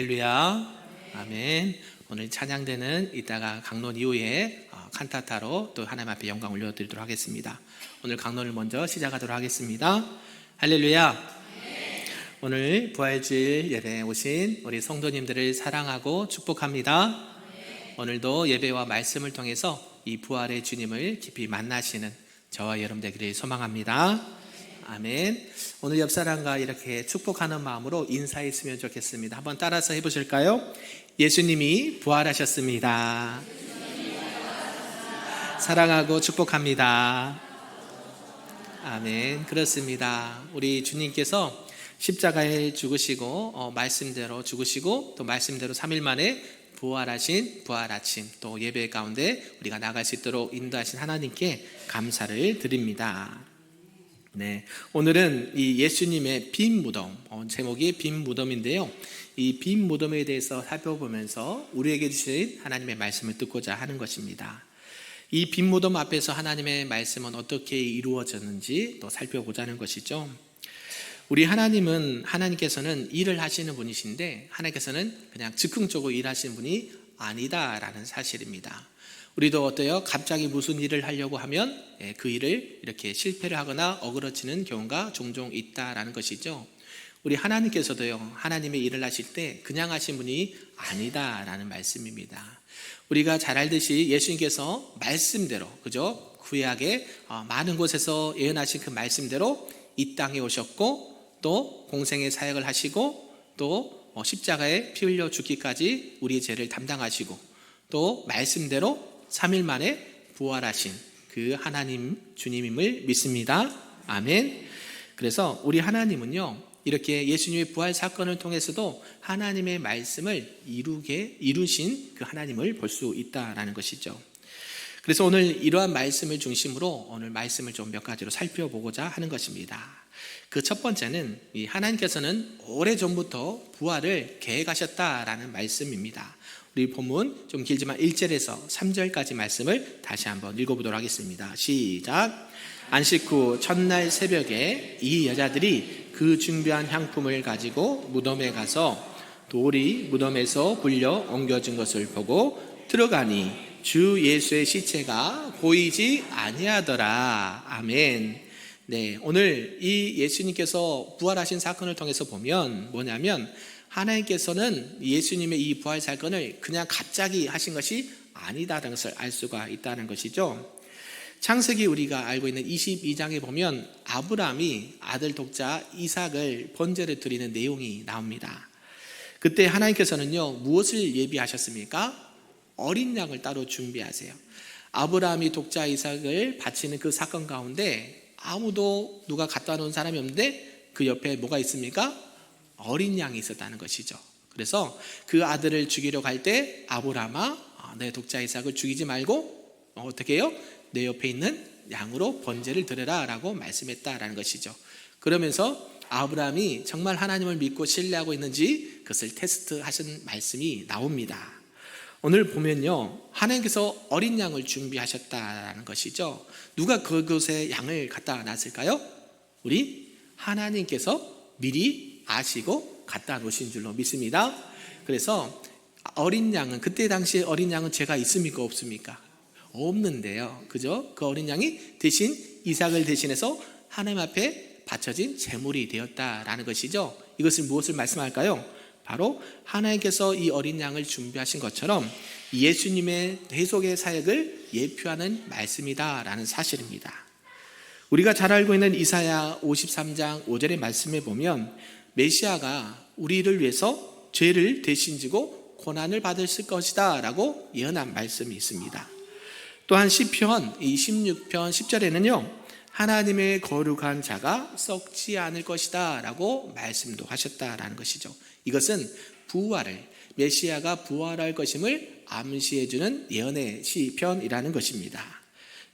할렐루야. 아멘. 오늘 찬양대는 이따가 강론 이후에 칸타타로 또 하나님 앞에 영광 올려드리도록 하겠습니다. 오늘 강론을 먼저 시작하도록 하겠습니다. 할렐루야. 오늘 부활주일 예배에 오신 우리 성도님들을 사랑하고 축복합니다. 오늘도 예배와 말씀을 통해서 이 부활의 주님을 깊이 만나시는 저와 여러분 되기를 소망합니다. 아멘. 오늘 옆 사람과 이렇게 축복하는 마음으로 인사했으면 좋겠습니다. 한번 따라서 해보실까요? 예수님이 부활하셨습니다. 사랑하고 축복합니다. 아멘. 그렇습니다. 우리 주님께서 십자가에 죽으시고 말씀대로 죽으시고 또 말씀대로 3일 만에 부활하신 부활 아침, 또 예배 가운데 우리가 나갈 수 있도록 인도하신 하나님께 감사를 드립니다. 네, 오늘은 이 예수님의 빈 무덤, 제목이 빈 무덤인데요. 이 빈 무덤에 대해서 살펴보면서 우리에게 주신 하나님의 말씀을 듣고자 하는 것입니다. 이 빈 무덤 앞에서 하나님의 말씀은 어떻게 이루어졌는지 또 살펴보자 하는 것이죠. 우리 하나님께서는 일을 하시는 분이신데 하나님께서는 그냥 즉흥적으로 일하시는 분이 아니다라는 사실입니다. 우리도 어때요? 갑자기 무슨 일을 하려고 하면 그 일을 이렇게 실패를 하거나 어그러지는 경우가 종종 있다라는 것이죠. 우리 하나님께서도요, 하나님의 일을 하실 때 그냥 하신 분이 아니다라는 말씀입니다. 우리가 잘 알듯이 예수님께서 말씀대로, 그죠? 구약에 많은 곳에서 예언하신 그 말씀대로 이 땅에 오셨고 또 공생의 사역을 하시고 또 십자가에 피 흘려 죽기까지 우리의 죄를 담당하시고 또 말씀대로 3일 만에 부활하신 그 하나님 주님임을 믿습니다. 아멘. 그래서 우리 하나님은요, 이렇게 예수님의 부활 사건을 통해서도 하나님의 말씀을 이루신 그 하나님을 볼 수 있다라는 것이죠. 그래서 오늘 이러한 말씀을 중심으로 오늘 말씀을 좀 몇 가지로 살펴보고자 하는 것입니다. 그 첫 번째는 이 하나님께서는 오래전부터 부활을 계획하셨다라는 말씀입니다. 우리 본문 좀 길지만 1절에서 3절까지 말씀을 다시 한번 읽어보도록 하겠습니다. 시작. 안식 후 첫날 새벽에 이 여자들이 그 준비한 향품을 가지고 무덤에 가서 돌이 무덤에서 굴려 옮겨진 것을 보고 들어가니 주 예수의 시체가 보이지 아니하더라. 아멘. 네, 오늘 이 예수님께서 부활하신 사건을 통해서 보면 뭐냐면 하나님께서는 예수님의 이 부활 사건을 그냥 갑자기 하신 것이 아니다라는 것을 알 수가 있다는 것이죠. 창세기 우리가 알고 있는 22장에 보면 아브라함이 아들 독자 이삭을 번제를 드리는 내용이 나옵니다. 그때 하나님께서는요, 무엇을 예비하셨습니까? 어린 양을 따로 준비하세요. 아브라함이 독자 이삭을 바치는 그 사건 가운데 아무도 누가 갖다 놓은 사람이 없는데 그 옆에 뭐가 있습니까? 어린 양이 있었다는 것이죠. 그래서 그 아들을 죽이러 갈 때 아브라함아, 내 독자 이삭을 죽이지 말고 어떻게 해요? 내 옆에 있는 양으로 번제를 드려라 라고 말씀했다라는 것이죠. 그러면서 아브라함이 정말 하나님을 믿고 신뢰하고 있는지 그것을 테스트하신 말씀이 나옵니다. 오늘 보면요, 하나님께서 어린 양을 준비하셨다라는 것이죠. 누가 그곳에 양을 갖다 놨을까요? 우리 하나님께서 미리 아시고 갖다 놓으신 줄로 믿습니다. 그래서 어린 양은, 그때 당시에 어린 양은 죄가 있습니까 없습니까? 없는데요, 그죠? 그 어린 양이 대신 이삭을 대신해서 하나님 앞에 바쳐진 제물이 되었다라는 것이죠. 이것은 무엇을 말씀할까요? 바로 하나님께서 이 어린 양을 준비하신 것처럼 예수님의 대속의 사역을 예표하는 말씀이다라는 사실입니다. 우리가 잘 알고 있는 이사야 53장 5절의 말씀에 보면 메시아가 우리를 위해서 죄를 대신 지고 고난을 받을 것이다 라고 예언한 말씀이 있습니다. 또한 시편 26편 10절에는요, 하나님의 거룩한 자가 썩지 않을 것이다 라고 말씀도 하셨다라는 것이죠. 이것은 부활을, 메시아가 부활할 것임을 암시해주는 예언의 시편이라는 것입니다.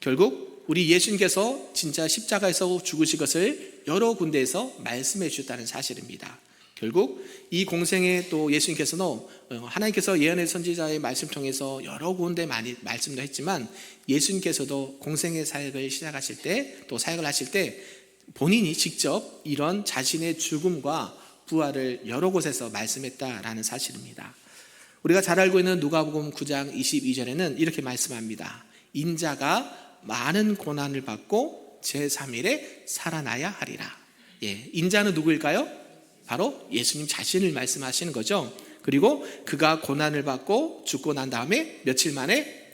결국 우리 예수님께서 진짜 십자가에서 죽으신 것을 여러 군데에서 말씀해 주셨다는 사실입니다. 결국 이 공생에 또 예수님께서는 하나님께서 예언의 선지자의 말씀 통해서 여러 군데 많이 말씀도 했지만 예수님께서도 공생의 사역을 시작하실 때 또 사역을 하실 때 본인이 직접 이런 자신의 죽음과 부활을 여러 곳에서 말씀했다라는 사실입니다. 우리가 잘 알고 있는 누가복음 9장 22절에는 이렇게 말씀합니다. 인자가 많은 고난을 받고 제3일에 살아나야 하리라. 인자는 누구일까요? 바로 예수님 자신을 말씀하시는 거죠. 그리고 그가 고난을 받고 죽고 난 다음에 며칠 만에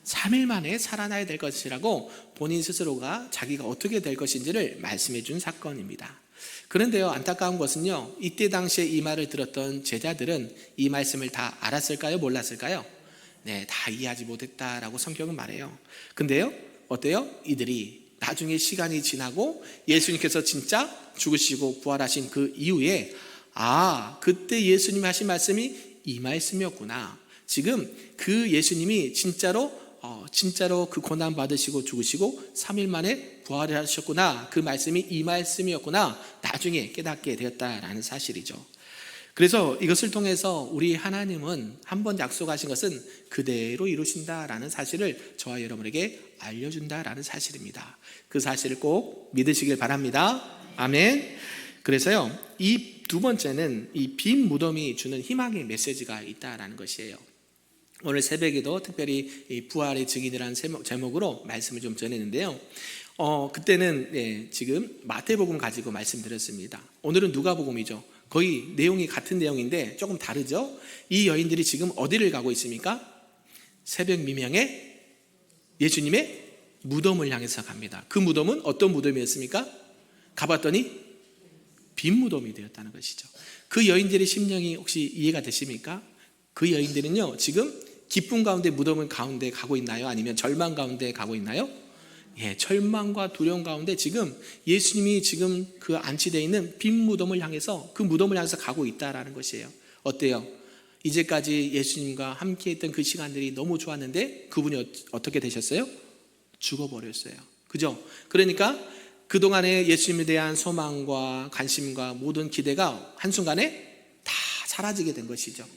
3일 만에 살아나야 될 것이라고 본인 스스로가 자기가 어떻게 될 것인지를 말씀해 준 사건입니다. 그런데요, 안타까운 것은요, 이때 당시에 이 말을 들었던 제자들은 이 말씀을 다 알았을까요? 몰랐을까요? 네, 다 이해하지 못했다라고 성경은 말해요. 근데요, 어때요? 이들이 나중에 시간이 지나고 예수님께서 진짜 죽으시고 부활하신 그 이후에 그때 예수님이 하신 말씀이 이 말씀이었구나. 지금 그 예수님이 진짜로 그 고난 받으시고 죽으시고 3일 만에 부활을 하셨구나. 그 말씀이 이 말씀이었구나. 나중에 깨닫게 되었다라는 사실이죠. 그래서 이것을 통해서 우리 하나님은 한번 약속하신 것은 그대로 이루신다라는 사실을 저와 여러분에게 알려준다라는 사실입니다. 그 사실을 꼭 믿으시길 바랍니다. 아멘. 그래서요, 이 두 번째는 이 빈 무덤이 주는 희망의 메시지가 있다라는 것이에요. 오늘 새벽에도 특별히 이 부활의 증인이라는 제목으로 말씀을 좀 전했는데요. 그때는 지금 마태복음 가지고 말씀드렸습니다. 오늘은 누가복음이죠. 거의 내용이 같은 내용인데 조금 다르죠. 이 여인들이 지금 어디를 가고 있습니까? 새벽 미명에 예수님의 무덤을 향해서 갑니다. 그 무덤은 어떤 무덤이었습니까? 가봤더니 빈 무덤이 되었다는 것이죠. 그 여인들의 심령이 혹시 이해가 되십니까? 그 여인들은요, 지금 기쁨 가운데 무덤을 가운데 가고 있나요? 아니면 절망 가운데 가고 있나요? 절망과 두려움 가운데 지금 예수님이 지금 그 안치되어 있는 빈 무덤을 향해서 그 무덤을 향해서 가고 있다라는 것이에요. 어때요? 이제까지 예수님과 함께 했던 그 시간들이 너무 좋았는데 그분이 어떻게 되셨어요? 죽어버렸어요. 그죠? 그러니까 그동안에 예수님에 대한 소망과 관심과 모든 기대가 한순간에 다 사라지게 된 것이죠.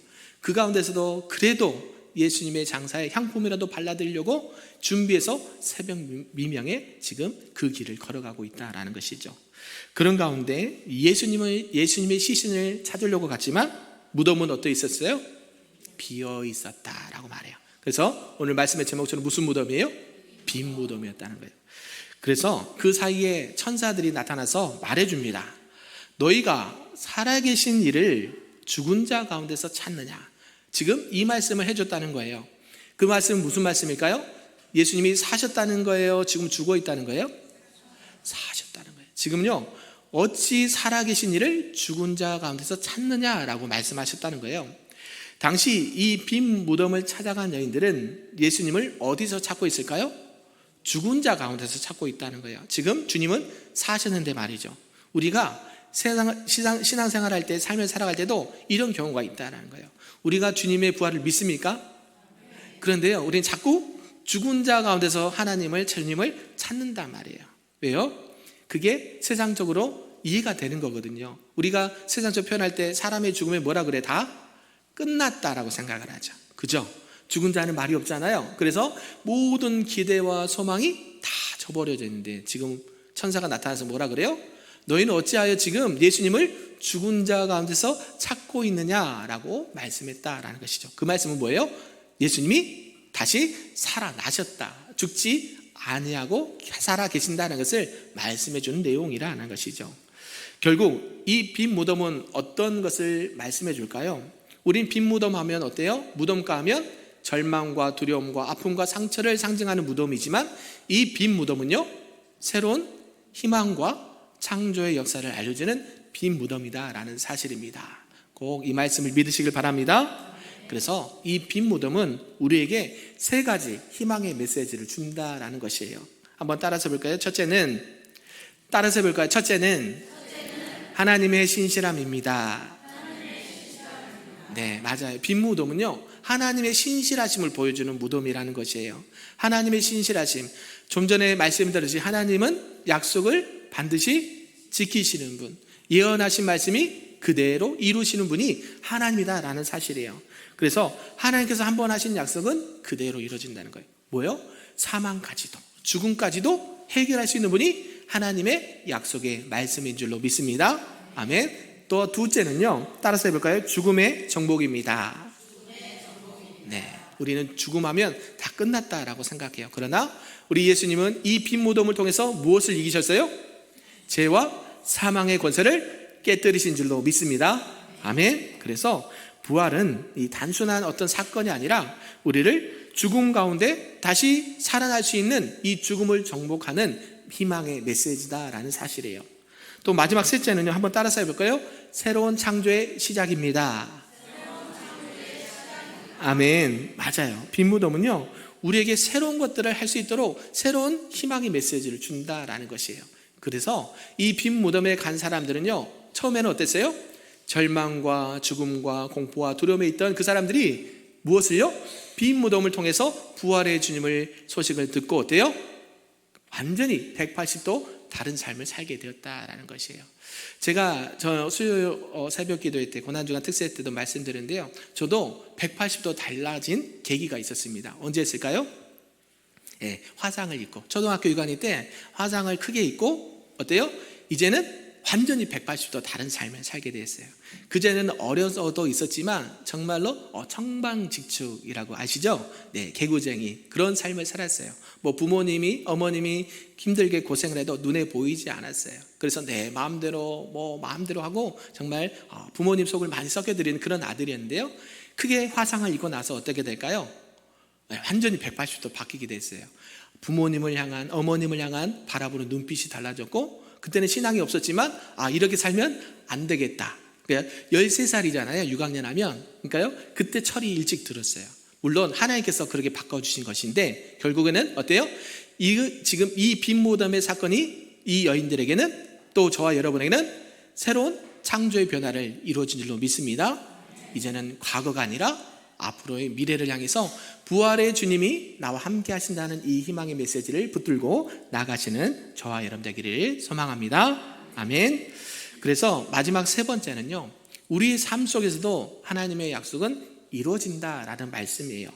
그 가운데서도 그래도 예수님의 장사에 향품이라도 발라드리려고 준비해서 새벽 미명에 지금 그 길을 걸어가고 있다라는 것이죠. 그런 가운데 예수님의 시신을 찾으려고 갔지만 무덤은 어떠 있었어요? 비어 있었다라고 말해요. 그래서 오늘 말씀의 제목처럼 무슨 무덤이에요? 빈 무덤이었다는 거예요. 그래서 그 사이에 천사들이 나타나서 말해줍니다. 너희가 살아계신 이를 죽은 자 가운데서 찾느냐? 지금 이 말씀을 해줬다는 거예요. 그 말씀은 무슨 말씀일까요? 예수님이 사셨다는 거예요? 지금 죽어 있다는 거예요? 사셨다는 거예요. 지금요, 어찌 살아계신 이를 죽은 자 가운데서 찾느냐라고 말씀하셨다는 거예요. 당시 이 빈 무덤을 찾아간 여인들은 예수님을 어디서 찾고 있을까요? 죽은 자 가운데서 찾고 있다는 거예요. 지금 주님은 사셨는데 말이죠. 우리가 신앙생활 할 때, 삶을 살아갈 때도 이런 경우가 있다는 거예요. 우리가 주님의 부활을 믿습니까? 그런데요, 우리는 자꾸 죽은 자 가운데서 하나님을, 주님을 찾는단 말이에요. 왜요? 그게 세상적으로 이해가 되는 거거든요. 우리가 세상적으로 표현할 때 사람의 죽음에 뭐라 그래? 다 끝났다라고 생각을 하죠. 그죠? 죽은 자는 말이 없잖아요. 그래서 모든 기대와 소망이 다 저버려져 있는데 지금 천사가 나타나서 뭐라 그래요? 너희는 어찌하여 지금 예수님을 죽은 자 가운데서 찾고 있느냐라고 말씀했다라는 것이죠. 그 말씀은 뭐예요? 예수님이 다시 살아나셨다. 죽지 아니하고 살아 계신다는 것을 말씀해 주는 내용이라는 것이죠. 결국 이 빈 무덤은 어떤 것을 말씀해 줄까요? 우린 빈 무덤 하면 어때요? 무덤가 하면 절망과 두려움과 아픔과 상처를 상징하는 무덤이지만 이 빈 무덤은요, 새로운 희망과 창조의 역사를 알려주는 빈 무덤이다라는 사실입니다. 꼭 이 말씀을 믿으시길 바랍니다. 그래서 이 빈 무덤은 우리에게 세 가지 희망의 메시지를 준다라는 것이에요. 한번 따라서 볼까요? 첫째는 하나님의 신실함입니다. 네, 맞아요. 빈 무덤은요, 하나님의 신실하심을 보여주는 무덤이라는 것이에요. 하나님의 신실하심. 좀 전에 말씀드렸듯이 하나님은 약속을 반드시 지키시는 분, 예언하신 말씀이 그대로 이루시는 분이 하나님이다라는 사실이에요. 그래서 하나님께서 한 번 하신 약속은 그대로 이루어진다는 거예요. 뭐요? 사망까지도, 죽음까지도 해결할 수 있는 분이 하나님의 약속의 말씀인 줄로 믿습니다. 아멘. 또 둘째는요, 따라서 해볼까요? 죽음의 정복입니다. 네, 우리는 죽음하면 다 끝났다라고 생각해요. 그러나 우리 예수님은 이 빈 무덤을 통해서 무엇을 이기셨어요? 죄와 사망의 권세를 깨뜨리신 줄로 믿습니다. 아멘. 그래서 부활은 이 단순한 어떤 사건이 아니라 우리를 죽음 가운데 다시 살아날 수 있는 이 죽음을 정복하는 희망의 메시지다라는 사실이에요. 또 마지막 셋째는요, 한번 따라서 해볼까요? 새로운 창조의 시작입니다. 아멘. 맞아요. 빈 무덤은요, 우리에게 새로운 것들을 할 수 있도록 새로운 희망의 메시지를 준다라는 것이에요. 그래서 이 빈 무덤에 간 사람들은요, 처음에는 어땠어요? 절망과 죽음과 공포와 두려움에 있던 그 사람들이 무엇을요? 빈 무덤을 통해서 부활의 주님을 소식을 듣고 어때요? 완전히 180도 다른 삶을 살게 되었다라는 것이에요. 제가 수요 새벽 기도회 때 고난주간 특세 때도 말씀드렸는데요, 저도 180도 달라진 계기가 있었습니다. 언제 했을까요? 네, 화상을 입고, 초등학교 6학년 때 화상을 크게 입고 어때요? 이제는 완전히 180도 다른 삶을 살게 되었어요. 그전에는 어려서도 있었지만 정말로 청방직축이라고 아시죠? 네, 개구쟁이 그런 삶을 살았어요. 뭐 부모님이 어머님이 힘들게 고생을 해도 눈에 보이지 않았어요. 그래서 내 마음대로 마음대로 하고 정말 부모님 속을 많이 썩여드리는 그런 아들이었는데요, 크게 화상을 입고 나서 어떻게 될까요? 네, 완전히 180도 바뀌게 됐어요. 부모님을 향한, 어머님을 향한 바라보는 눈빛이 달라졌고, 그때는 신앙이 없었지만 이렇게 살면 안 되겠다. 그러니까 13살이잖아요 6학년 하면. 그러니까요, 그때 철이 일찍 들었어요. 물론 하나님께서 그렇게 바꿔주신 것인데 결국에는 어때요? 지금 이 빈 무덤의 사건이 이 여인들에게는, 또 저와 여러분에게는 새로운 창조의 변화를 이루어진 줄로 믿습니다. 이제는 과거가 아니라 앞으로의 미래를 향해서 부활의 주님이 나와 함께 하신다는 이 희망의 메시지를 붙들고 나가시는 저와 여러분 되기를 소망합니다. 아멘. 그래서 마지막 세 번째는요, 우리의 삶 속에서도 하나님의 약속은 이루어진다라는 말씀이에요.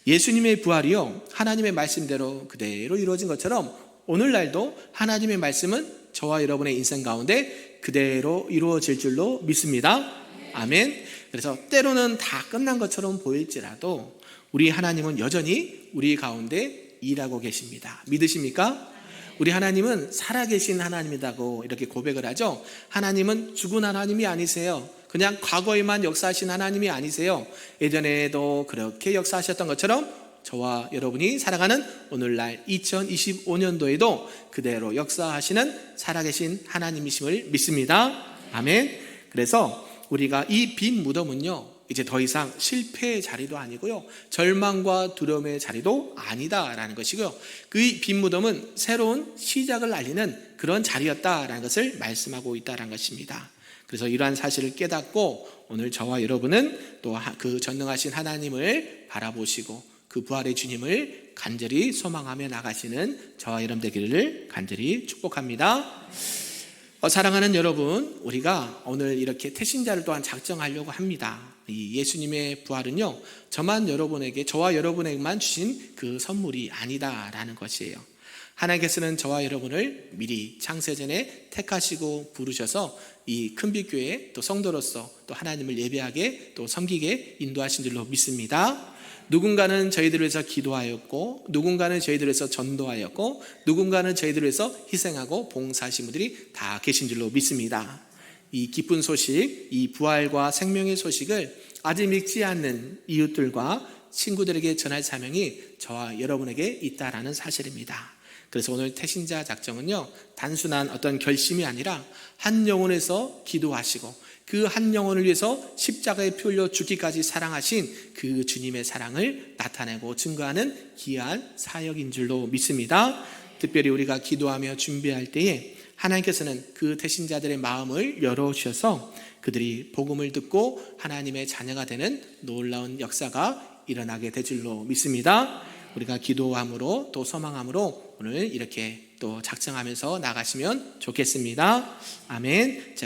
예수님의 부활이요, 하나님의 말씀대로 그대로 이루어진 것처럼 오늘날도 하나님의 말씀은 저와 여러분의 인생 가운데 그대로 이루어질 줄로 믿습니다. 아멘. 그래서 때로는 다 끝난 것처럼 보일지라도 우리 하나님은 여전히 우리 가운데 일하고 계십니다. 믿으십니까? 우리 하나님은 살아계신 하나님이라고 이렇게 고백을 하죠. 하나님은 죽은 하나님이 아니세요. 그냥 과거에만 역사하신 하나님이 아니세요. 예전에도 그렇게 역사하셨던 것처럼 저와 여러분이 살아가는 오늘날 2025년도에도 그대로 역사하시는 살아계신 하나님이심을 믿습니다. 아멘. 그래서 우리가 이 빈 무덤은요, 이제 더 이상 실패의 자리도 아니고요, 절망과 두려움의 자리도 아니다라는 것이고요, 그 빈 무덤은 새로운 시작을 알리는 그런 자리였다라는 것을 말씀하고 있다는 것입니다. 그래서 이러한 사실을 깨닫고 오늘 저와 여러분은 또 그 전능하신 하나님을 바라보시고 그 부활의 주님을 간절히 소망하며 나가시는 저와 여러분 되기를 간절히 축복합니다. 사랑하는 여러분, 우리가 오늘 이렇게 태신자를 또한 작정하려고 합니다. 이 예수님의 부활은요, 저와 여러분에게만 주신 그 선물이 아니다라는 것이에요. 하나님께서는 저와 여러분을 미리 창세전에 택하시고 부르셔서 이 큰빛교회 또 성도로서 또 하나님을 예배하게 또 섬기게 인도하신 줄로 믿습니다. 누군가는 저희들을 위해서 기도하였고, 누군가는 저희들을 위해서 전도하였고, 누군가는 저희들을 위해서 희생하고 봉사하신 분들이 다 계신 줄로 믿습니다. 이 기쁜 소식, 이 부활과 생명의 소식을 아직 믿지 않는 이웃들과 친구들에게 전할 사명이 저와 여러분에게 있다라는 사실입니다. 그래서 오늘 태신자 작정은요, 단순한 어떤 결심이 아니라 한 영혼에서 기도하시고 그 한 영혼을 위해서 십자가에 피 흘려 죽기까지 사랑하신 그 주님의 사랑을 나타내고 증거하는 귀한 사역인 줄로 믿습니다. 특별히 우리가 기도하며 준비할 때에 하나님께서는 그 태신자들의 마음을 열어주셔서 그들이 복음을 듣고 하나님의 자녀가 되는 놀라운 역사가 일어나게 될 줄로 믿습니다. 우리가 기도함으로 또 소망함으로 오늘 이렇게 또 작정하면서 나가시면 좋겠습니다. 아멘.